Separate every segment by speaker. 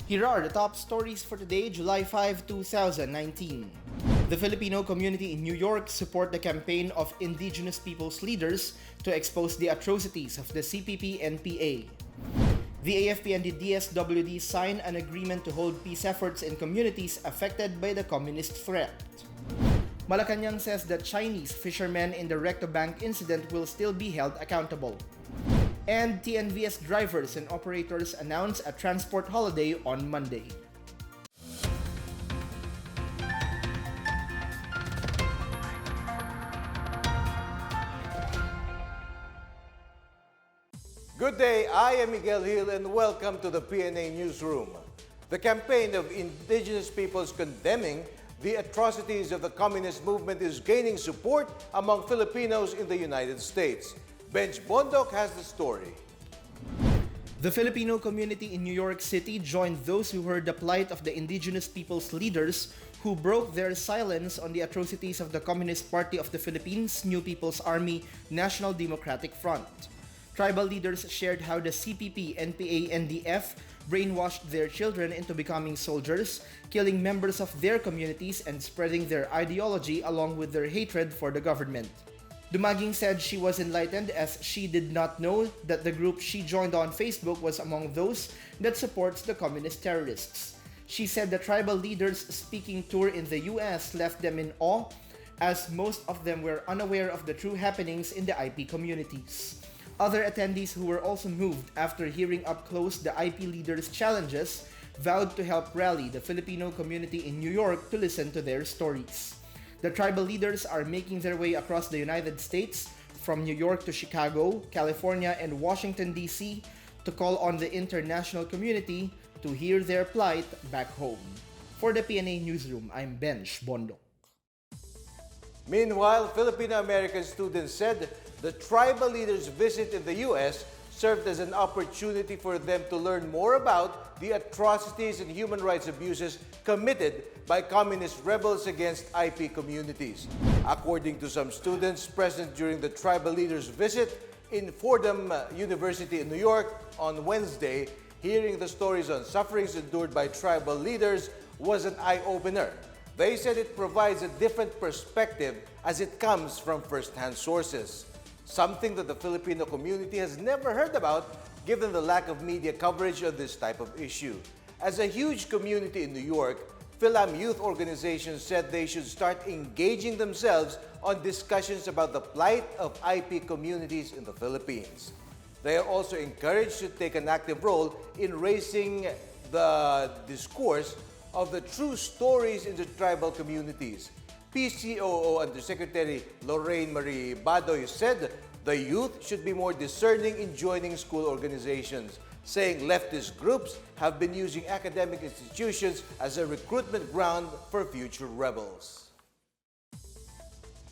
Speaker 1: Here are the top stories for today, July 5, 2019. The Filipino community in New York support the campaign of indigenous peoples leaders to expose the atrocities of the CPP-NPA. The AFP and the DSWD sign an agreement to hold peace efforts in communities affected by the communist threat. Malacanang says that Chinese fishermen in the Recto Bank incident will still be held accountable. And TNVS drivers and operators announce a transport holiday on Monday.
Speaker 2: Good day, I am Miguel Hill and welcome to the PNA Newsroom. The campaign of indigenous peoples condemning the atrocities of the communist movement is gaining support among Filipinos in the United States. Benj Bondok has the story.
Speaker 1: The Filipino community in New York City joined those who heard the plight of the indigenous people's leaders who broke their silence on the atrocities of the Communist Party of the Philippines, New People's Army, National Democratic Front. Tribal leaders shared how the CPP-NPA NDF brainwashed their children into becoming soldiers, killing members of their communities and spreading their ideology along with their hatred for the government. Dumaging said she was enlightened as she did not know that the group she joined on Facebook was among those that supports the communist terrorists. She said the tribal leaders' speaking tour in the US left them in awe as most of them were unaware of the true happenings in the IP communities. Other attendees who were also moved after hearing up close the IP leaders' challenges vowed to help rally the Filipino community in New York to listen to their stories. The tribal leaders are making their way across the United States, from New York to Chicago, California, and Washington, D.C., to call on the international community to hear their plight back home. For the PNA Newsroom, I'm Benj Bondok.
Speaker 2: Meanwhile, Filipino-American students said the tribal leaders' visit in the U.S. served as an opportunity for them to learn more about the atrocities and human rights abuses committed by communist rebels against IP communities. According to some students present during the tribal leaders' visit in Fordham University in New York on Wednesday, hearing the stories on sufferings endured by tribal leaders was an eye-opener. They said it provides a different perspective as it comes from first-hand sources, something that the Filipino community has never heard about given the lack of media coverage of this type of issue. As a huge community in New York, Philam youth organizations said they should start engaging themselves on discussions about the plight of IP communities in the Philippines. They are also encouraged to take an active role in raising the discourse of the true stories in the tribal communities. PCOO Undersecretary Lorraine Marie Badoy said the youth should be more discerning in joining school organizations, saying leftist groups have been using academic institutions as a recruitment ground for future rebels.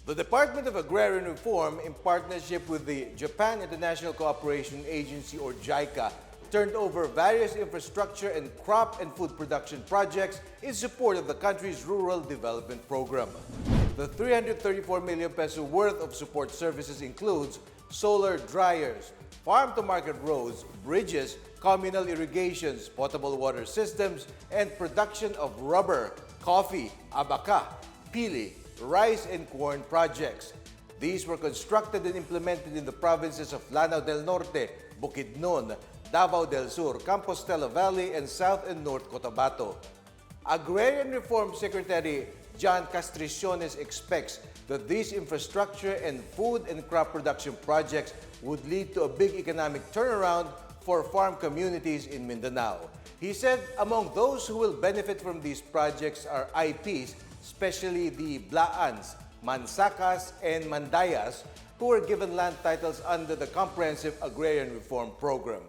Speaker 2: The Department of Agrarian Reform, in partnership with the Japan International Cooperation Agency or JICA, turned over various infrastructure and crop and food production projects in support of the country's rural development program. The 334 million peso worth of support services includes solar dryers, farm-to-market roads, bridges, communal irrigations, potable water systems, and production of rubber, coffee, abaca, pili, rice, and corn projects. These were constructed and implemented in the provinces of Lanao del Norte, Bukidnon, Davao del Sur, Compostela Valley, and South and North Cotabato. Agrarian Reform Secretary John Castriciones expects that these infrastructure and food and crop production projects would lead to a big economic turnaround for farm communities in Mindanao. He said among those who will benefit from these projects are IPs, especially the Blaans, Mansakas, and Mandayas, who were given land titles under the Comprehensive Agrarian Reform Program.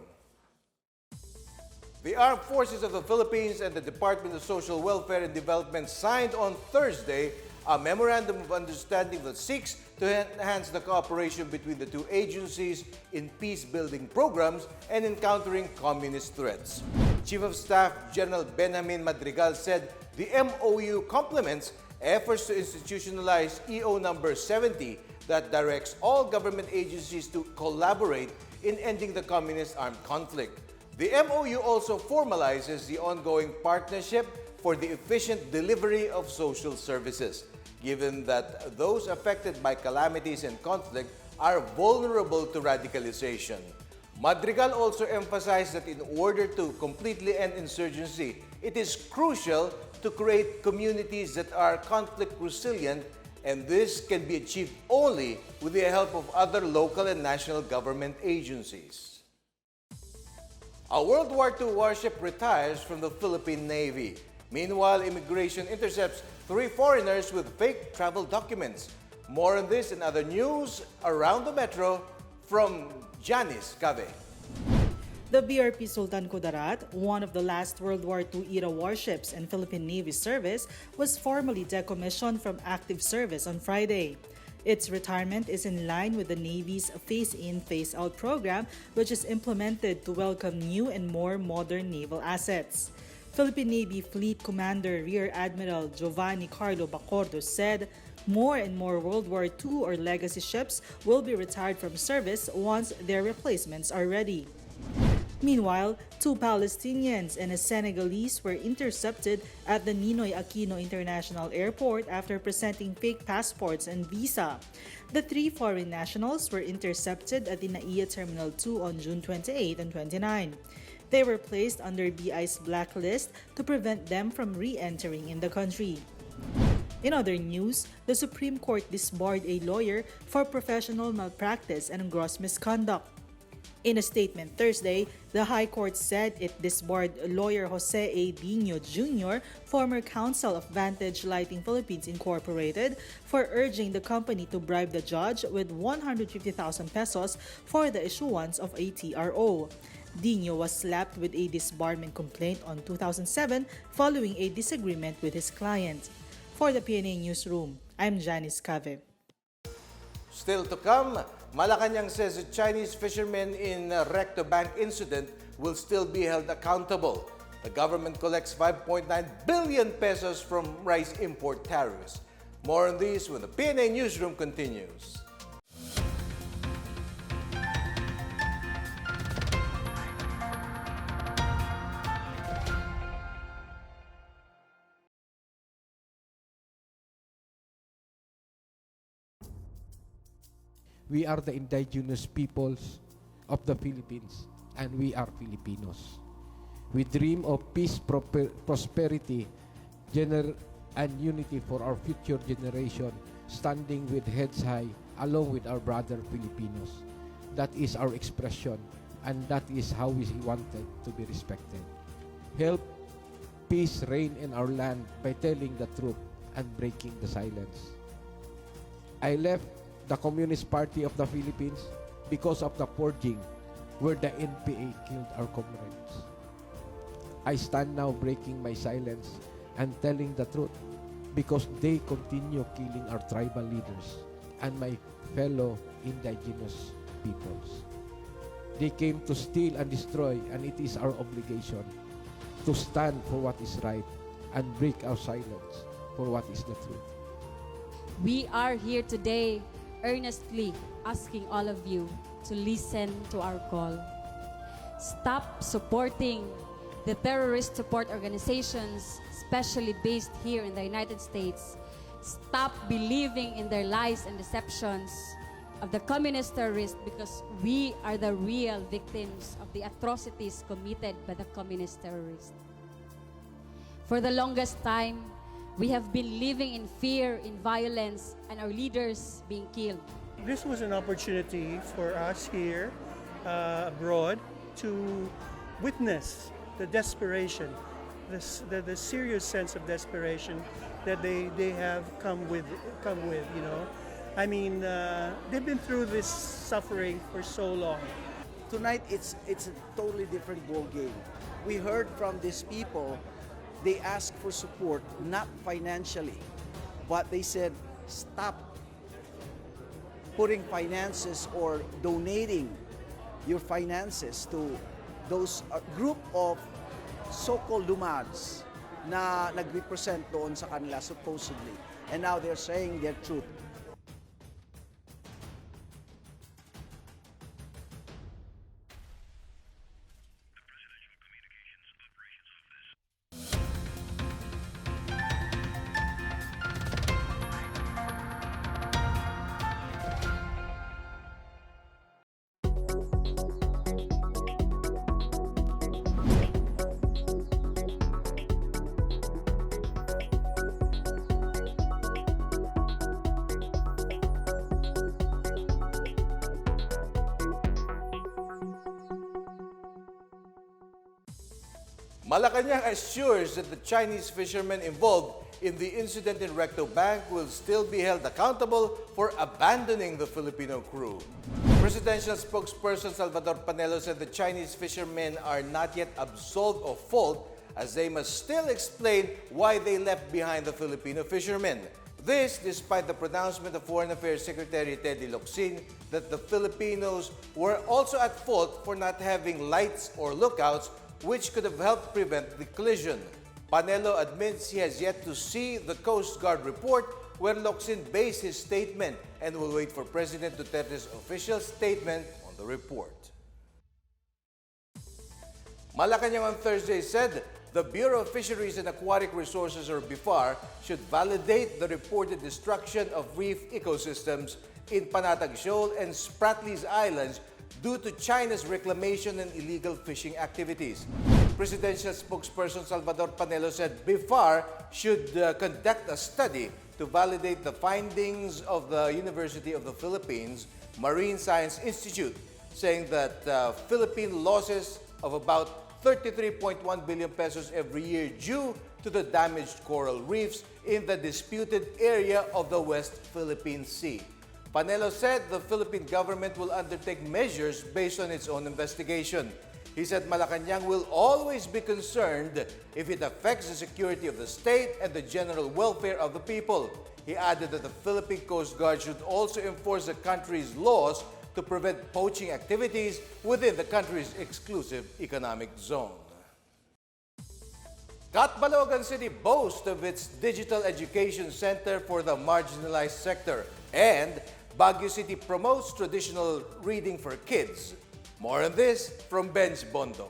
Speaker 2: The Armed Forces of the Philippines and the Department of Social Welfare and Development signed on Thursday a Memorandum of Understanding that seeks to enhance the cooperation between the two agencies in peace-building programs and encountering communist threats. Chief of Staff General Benjamin Madrigal said the MOU complements efforts to institutionalize EO number 70 that directs all government agencies to collaborate in ending the communist armed conflict. The MOU also formalizes the ongoing partnership for the efficient delivery of social services, given that those affected by calamities and conflict are vulnerable to radicalization. Madrigal also emphasized that in order to completely end insurgency, it is crucial to create communities that are conflict resilient, and this can be achieved only with the help of other local and national government agencies. A World War II warship retires from the Philippine Navy. Meanwhile, immigration intercepts 3 foreigners with fake travel documents. More on this and other news around the metro from Janice Cave.
Speaker 3: The BRP Sultan Kudarat, one of the last World War II-era warships in Philippine Navy service, was formally decommissioned from active service on Friday. Its retirement is in line with the Navy's phase-in, phase-out program, which is implemented to welcome new and more modern naval assets. Philippine Navy Fleet Commander Rear Admiral Giovanni Carlo Bacordo said more and more World War II or legacy ships will be retired from service once their replacements are ready. Meanwhile, 2 Palestinians and a Senegalese were intercepted at the Ninoy Aquino International Airport after presenting fake passports and visa. The 3 foreign nationals were intercepted at the NAIA Terminal 2 on June 28 and 29. They were placed under BI's blacklist to prevent them from re-entering in the country. In other news, the Supreme Court disbarred a lawyer for professional malpractice and gross misconduct. In a statement Thursday, the High Court said it disbarred lawyer Jose A. Dino Jr., former counsel of Vantage Lighting Philippines Incorporated, for urging the company to bribe the judge with 150,000 pesos for the issuance of a TRO. Dino was slapped with a disbarment complaint on 2007 following a disagreement with his client. For the PNA Newsroom, I'm Janice Cave.
Speaker 2: Still to come, Malacanang says the Chinese fishermen in Recto Bank incident will still be held accountable. The government collects 5.9 billion pesos from rice import tariffs. More on this when the PNA Newsroom continues.
Speaker 4: We are the indigenous peoples of the Philippines, and we are Filipinos. We dream of peace, prosperity, and unity for our future generation, standing with heads high along with our brother Filipinos. That is our expression, and that is how we wanted to be respected. Help peace reign in our land by telling the truth and breaking the silence. I left the Communist Party of the Philippines because of the purging where the NPA killed our comrades. I stand now breaking my silence and telling the truth because they continue killing our tribal leaders and my fellow indigenous peoples. They came to steal and destroy, and it is our obligation to stand for what is right and break our silence for what is the truth.
Speaker 5: We are here today earnestly asking all of you to listen to our call. Stop supporting the terrorist support organizations, especially based here in the United States. Stop believing in their lies and deceptions of the communist terrorists, because we are the real victims of the atrocities committed by the communist terrorists. For the longest time, we have been living in fear, in violence, and our leaders being killed.
Speaker 6: This was an opportunity for us here abroad to witness the desperation, the serious sense of desperation that they have come with, you know. I mean, they've been through this suffering for so long.
Speaker 7: Tonight, it's a totally different ball game. We heard from these people. They asked for support, not financially, but they said, stop putting finances or donating your finances to those group of so-called lumads na nag-represent doon sa kanila supposedly. And now they're saying their truth.
Speaker 2: Malacanang assures that the Chinese fishermen involved in the incident in Recto Bank will still be held accountable for abandoning the Filipino crew. Presidential spokesperson Salvador Panelo said the Chinese fishermen are not yet absolved of fault as they must still explain why they left behind the Filipino fishermen. This despite the pronouncement of Foreign Affairs Secretary Teddy Locsin that the Filipinos were also at fault for not having lights or lookouts which could have helped prevent the collision. Panelo admits he has yet to see the Coast Guard report where Locsin based his statement and will wait for President Duterte's official statement on the report. Malacanang on Thursday said the Bureau of Fisheries and Aquatic Resources, or BIFAR, should validate the reported destruction of reef ecosystems in Panatag Shoal and Spratlys Islands due to China's reclamation and illegal fishing activities. Presidential spokesperson Salvador Panelo said BIFAR should conduct a study to validate the findings of the University of the Philippines Marine Science Institute, saying that Philippine losses of about 33.1 billion pesos every year due to the damaged coral reefs in the disputed area of the West Philippine Sea. Panelo said the Philippine government will undertake measures based on its own investigation. He said Malacanang will always be concerned if it affects the security of the state and the general welfare of the people. He added that the Philippine Coast Guard should also enforce the country's laws to prevent poaching activities within the country's exclusive economic zone. Catbalogan City boasts of its Digital Education Center for the Marginalized Sector, and Baguio City promotes traditional reading for kids. More on this from Benj Bondok.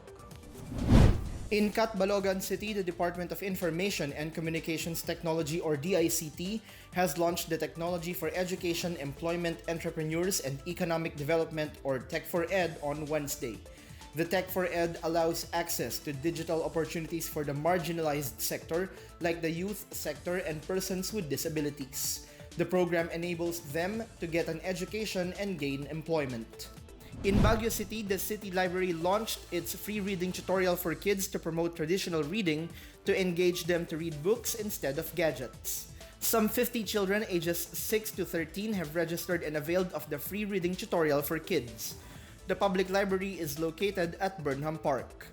Speaker 1: In Catbalogan City, the Department of Information and Communications Technology, or DICT, has launched the Technology for Education, Employment, Entrepreneurs, and Economic Development, or Tech4Ed, on Wednesday. The Tech4Ed allows access to digital opportunities for the marginalized sector, like the youth sector and persons with disabilities. The program enables them to get an education and gain employment. In Baguio City, the City Library launched its free reading tutorial for kids to promote traditional reading to engage them to read books instead of gadgets. Some 50 children ages 6 to 13 have registered and availed of the free reading tutorial for kids. The public library is located at Burnham Park.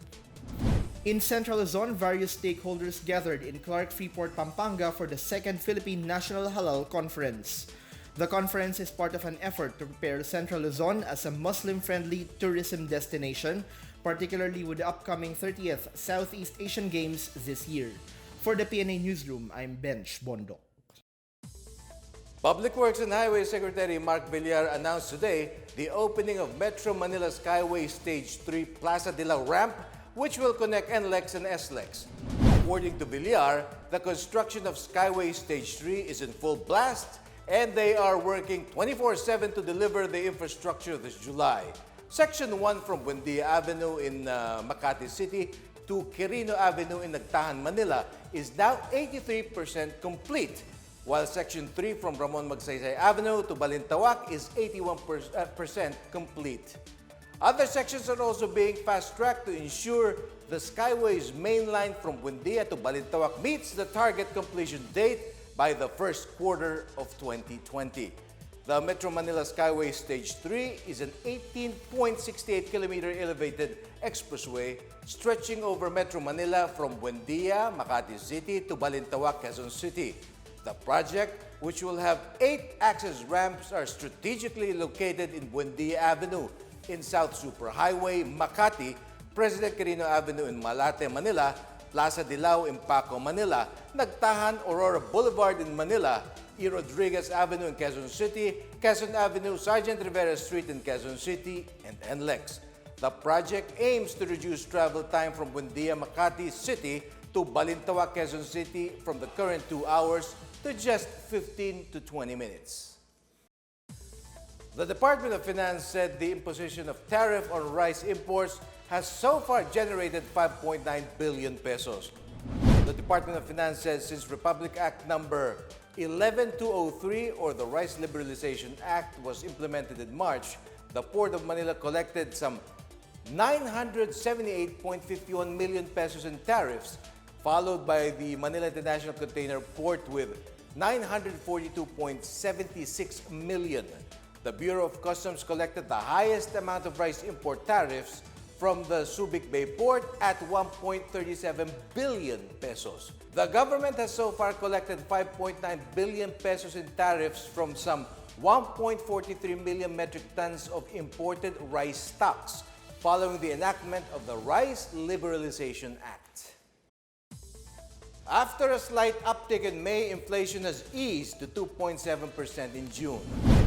Speaker 1: In Central Luzon, various stakeholders gathered in Clark Freeport, Pampanga for the second Philippine National Halal Conference. The conference is part of an effort to prepare Central Luzon as a Muslim-friendly tourism destination, particularly with the upcoming 30th Southeast Asian Games this year. For the PNA Newsroom, I'm Benj Bondok.
Speaker 2: Public Works and Highway Secretary Mark Villar announced today the opening of Metro Manila Skyway Stage 3 Plaza de la Ramp, which will connect NLEX and SLEX. According to Villar, the construction of Skyway Stage 3 is in full blast, and they are working 24/7 to deliver the infrastructure this July. Section 1 from Buendia Avenue in Makati City to Quirino Avenue in Nagtahan, Manila is now 83% complete, while Section 3 from Ramon Magsaysay Avenue to Balintawak is 81% complete. Other sections are also being fast-tracked to ensure the Skyway's main line from Buendia to Balintawak meets the target completion date by the first quarter of 2020. The Metro Manila Skyway Stage 3 is an 18.68-kilometer elevated expressway stretching over Metro Manila from Buendia, Makati City to Balintawak, Quezon City. The project, which will have 8 access ramps, are strategically located in Buendia Avenue, in South Superhighway, Makati, President Quirino Avenue in Malate, Manila, Plaza Dilao in Paco, Manila, Nagtahan Aurora Boulevard in Manila, E. Rodriguez Avenue in Quezon City, Quezon Avenue, Sergeant Rivera Street in Quezon City, and NLEX. The project aims to reduce travel time from Buendia, Makati City to Balintawak, Quezon City from the current 2 hours to just 15 to 20 minutes. The Department of Finance said the imposition of tariff on rice imports has so far generated 5.9 billion pesos. The Department of Finance says since Republic Act number 11203, or the Rice Liberalization Act, was implemented in March, the Port of Manila collected some 978.51 million pesos in tariffs, followed by the Manila International Container Port with 942.76 million. The Bureau of Customs collected the highest amount of rice import tariffs from the Subic Bay Port at 1.37 billion pesos. The government has so far collected 5.9 billion pesos in tariffs from some 1.43 million metric tons of imported rice stocks following the enactment of the Rice Liberalization Act. After a slight uptick in May, inflation has eased to 2.7% in June.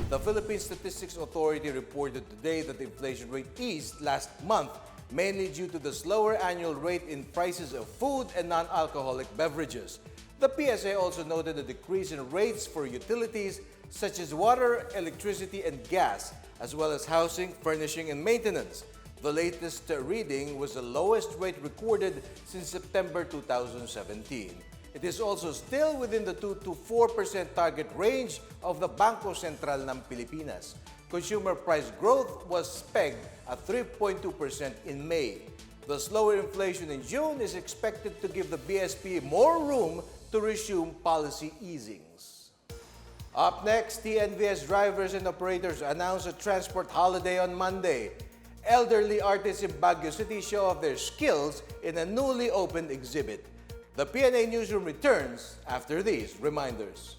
Speaker 2: The Philippine Statistics Authority reported today that the inflation rate eased last month, mainly due to the slower annual rate in prices of food and non-alcoholic beverages. The PSA also noted a decrease in rates for utilities such as water, electricity, and gas, as well as housing, furnishing, and maintenance. The latest reading was the lowest rate recorded since September 2017. It is also still within the 2 to 4% target range of the Bangko Sentral ng Pilipinas. Consumer price growth was pegged at 3.2% in May. The slower inflation in June is expected to give the BSP more room to resume policy easings. Up next, TNVS drivers and operators announce a transport holiday on Monday. Elderly artists in Baguio City show off their skills in a newly opened exhibit. The PNA Newsroom returns after these reminders.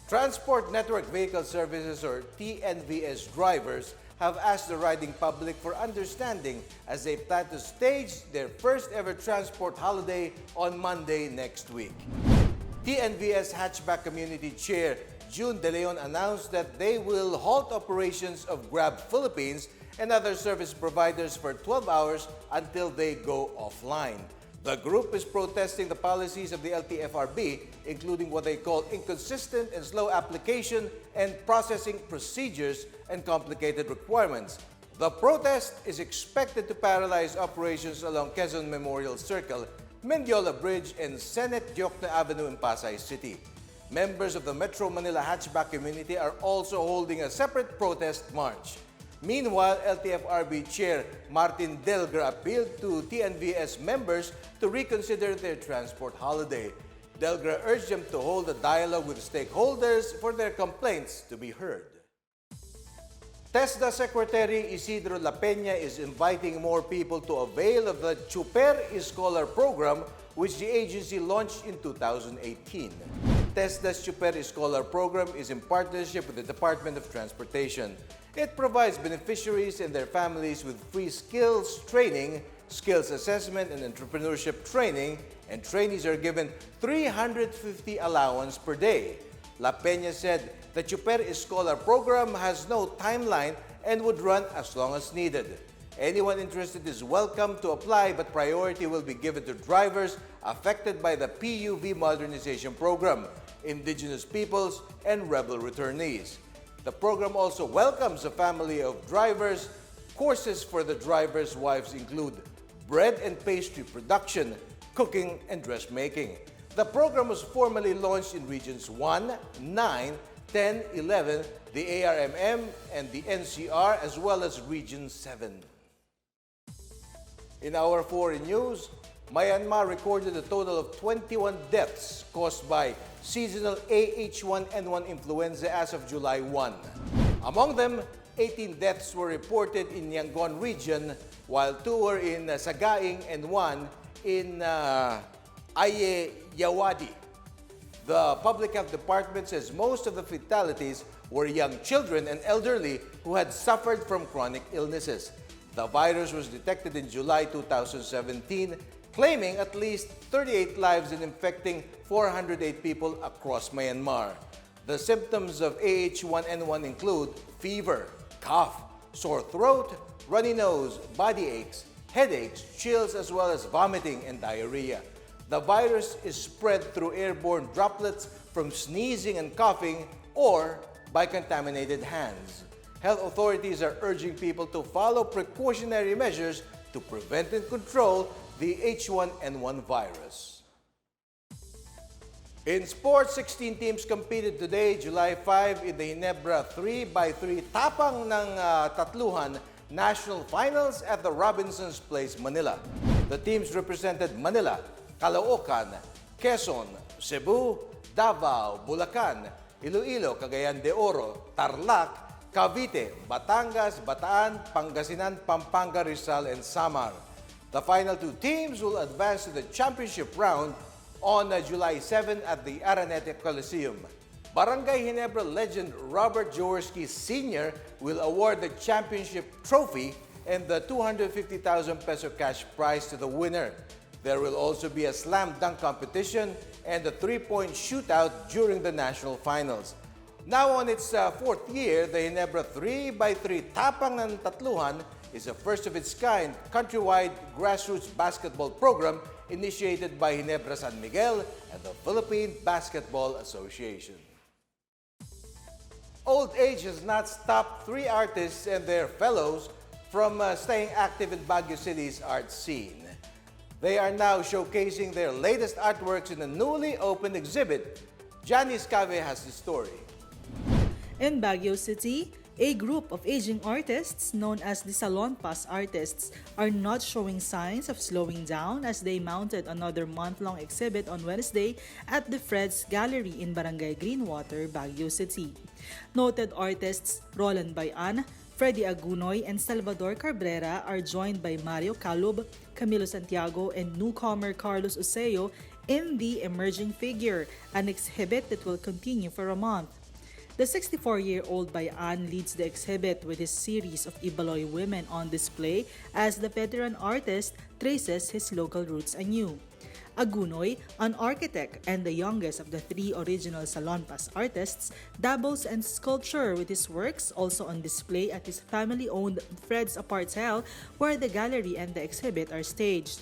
Speaker 2: Transport Network Vehicle Services, or TNVS drivers, have asked the riding public for understanding as they plan to stage their first ever transport holiday on Monday next week. TNVS Hatchback Community Chair June De Leon announced that they will halt operations of Grab Philippines and other service providers for 12 hours until they go offline. The group is protesting the policies of the LTFRB, including what they call inconsistent and slow application and processing procedures and complicated requirements. The protest is expected to paralyze operations along Quezon Memorial Circle, Mendiola Bridge, and Senate Diokno Avenue in Pasay City. Members of the Metro Manila Hatchback community are also holding a separate protest march. Meanwhile, LTFRB Chair Martin Delgra appealed to TNVS members to reconsider their transport holiday. Delgra urged them to hold a dialogue with stakeholders for their complaints to be heard. TESDA Secretary Isidro La Peña is inviting more people to avail of the Chuper Scholar program, which the agency launched in 2018. TESDA's Chuper Scholar program is in partnership with the Department of Transportation. It provides beneficiaries and their families with free skills training, skills assessment, and entrepreneurship training, and trainees are given 350 allowance per day. La Peña said the Chuper Scholar program has no timeline and would run as long as needed. Anyone interested is welcome to apply, but priority will be given to drivers affected by the PUV modernization program, indigenous peoples, and rebel returnees. The program also welcomes a family of drivers. Courses for the drivers' wives include bread and pastry production, cooking, and dressmaking. The program was formally launched in Regions 1, 9, 10, 11, the ARMM, and the NCR, as well as Region 7. In our foreign news, Myanmar recorded a total of 21 deaths caused by seasonal AH1N1 influenza as of July 1. Among them, 18 deaths were reported in Yangon region, while 2 were in Sagaing and 1 in Ayeyawadi. The Public Health Department says most of the fatalities were young children and elderly who had suffered from chronic illnesses. The virus was detected in July 2017, claiming at least 38 lives and infecting 408 people across Myanmar. The symptoms of AH1N1 include fever, cough, sore throat, runny nose, body aches, headaches, chills, as well as vomiting and diarrhea. The virus is spread through airborne droplets from sneezing and coughing or by contaminated hands. Health authorities are urging people to follow precautionary measures to prevent and control the H1N1 virus. In sports, 16 teams competed today, July 5, in the Ginebra 3x3 tapang ng tatluhan national finals at the Robinsons Place, Manila. The teams represented Manila, Caloocan, Quezon, Cebu, Davao, Bulacan, Iloilo, Cagayan de Oro, Tarlac, Cavite, Batangas, Bataan, Pangasinan, Pampanga, Rizal, and Samar. The final 2 teams will advance to the championship round on July 7 at the Araneta Coliseum. Barangay Ginebra legend Robert Jaworski Sr. will award the championship trophy and the 250,000 peso cash prize to the winner. There will also be a slam dunk competition and a 3-point shootout during the national finals. Now on its 4th year, the Ginebra 3x3 Tapang ng Tatluhan is a first-of-its-kind countrywide grassroots basketball program initiated by Ginebra San Miguel and the Philippine Basketball Association. Old age has not stopped 3 artists and their fellows from staying active in Baguio City's art scene. They are now showcasing their latest artworks in a newly opened exhibit. Janice Cave has the story.
Speaker 3: In Baguio City, a group of aging artists known as the Salon Pass artists are not showing signs of slowing down as they mounted another month-long exhibit on Wednesday at the Fred's Gallery in Barangay Greenwater, Baguio City. Noted artists Roland Bayan, Freddy Agunoy, and Salvador Cabrera are joined by Mario Calub, Camilo Santiago, and newcomer Carlos Oseo in the Emerging Figure, an exhibit that will continue for a month. The 64-year-old Bayan leads the exhibit with his series of Ibaloy women on display as the veteran artist traces his local roots anew. Agunoy, an architect and the youngest of the 3 original Salon Pass artists, dabbles in sculpture with his works also on display at his family-owned Fred's Apartel, where the gallery and the exhibit are staged.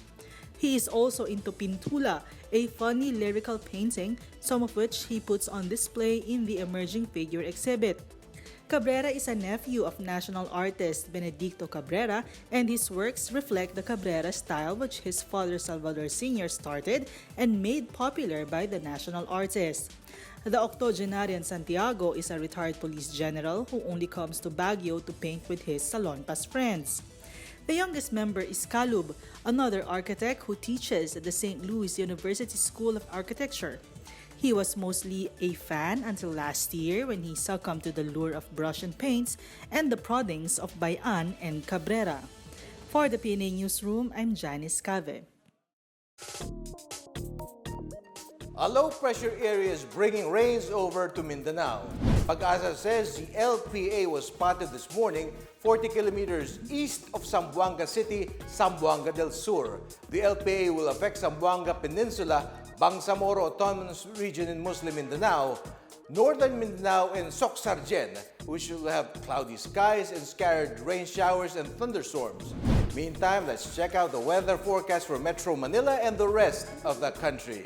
Speaker 3: He is also into Pintula, a funny lyrical painting, some of which he puts on display in the Emerging Figure exhibit. Cabrera is a nephew of national artist Benedicto Cabrera, and his works reflect the Cabrera style which his father Salvador Sr. started and made popular by the national artist. The octogenarian Santiago is a retired police general who only comes to Baguio to paint with his Salonpas friends. The youngest member is Calub, another architect who teaches at the St. Louis University School of Architecture. He was mostly a fan until last year when he succumbed to the lure of brush and paints and the proddings of Bayan and Cabrera. For the PNA Newsroom, I'm Janice Cave.
Speaker 2: A low-pressure area is bringing rains over to Mindanao. Pag-asa says the LPA was spotted this morning 40 kilometers east of Zamboanga City, Zamboanga del Sur. The LPA will affect Zamboanga Peninsula, Bangsamoro Autonomous Region in Muslim Mindanao, Northern Mindanao, and Socsargen, which will have cloudy skies and scattered rain showers and thunderstorms. Meantime, let's check out the weather forecast for Metro Manila and the rest of the country.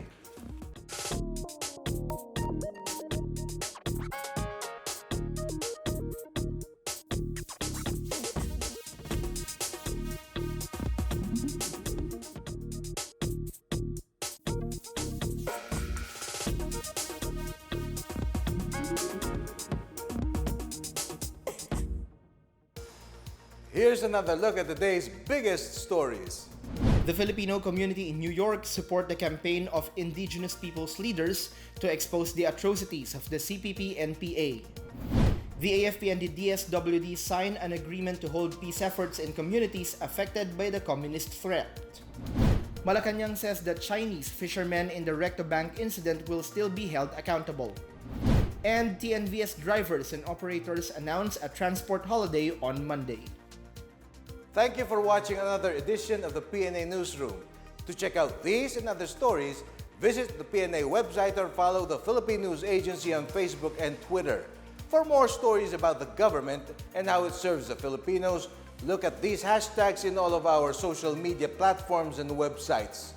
Speaker 2: Here's another look at the day's biggest stories.
Speaker 1: The Filipino community in New York support the campaign of indigenous peoples leaders to expose the atrocities of the CPP-NPA. The AFP and the DSWD sign an agreement to hold peace efforts in communities affected by the communist threat. Malacanang says that Chinese fishermen in the Recto Bank incident will still be held accountable. And TNVS drivers and operators announce a transport holiday on Monday.
Speaker 2: Thank you for watching another edition of the PNA Newsroom. To check out these and other stories, visit the PNA website or follow the Philippine News Agency on Facebook and Twitter. For more stories about the government and how it serves the Filipinos, look at these hashtags in all of our social media platforms and websites.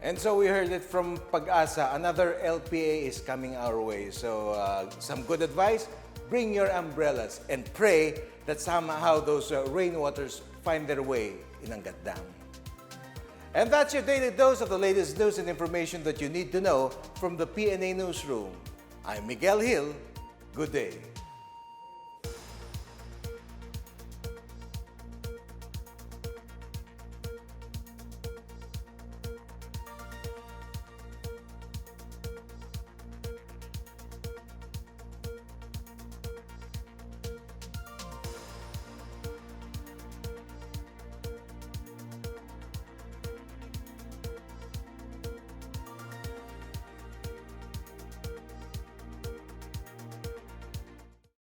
Speaker 2: And so we heard it from Pag-asa, another LPA is coming our way. So some good advice, bring your umbrellas and pray that somehow those rainwaters find their way in Angat Dam. And that's your daily dose of the latest news and information that you need to know from the PNA Newsroom. I'm Miguel Hill. Good day.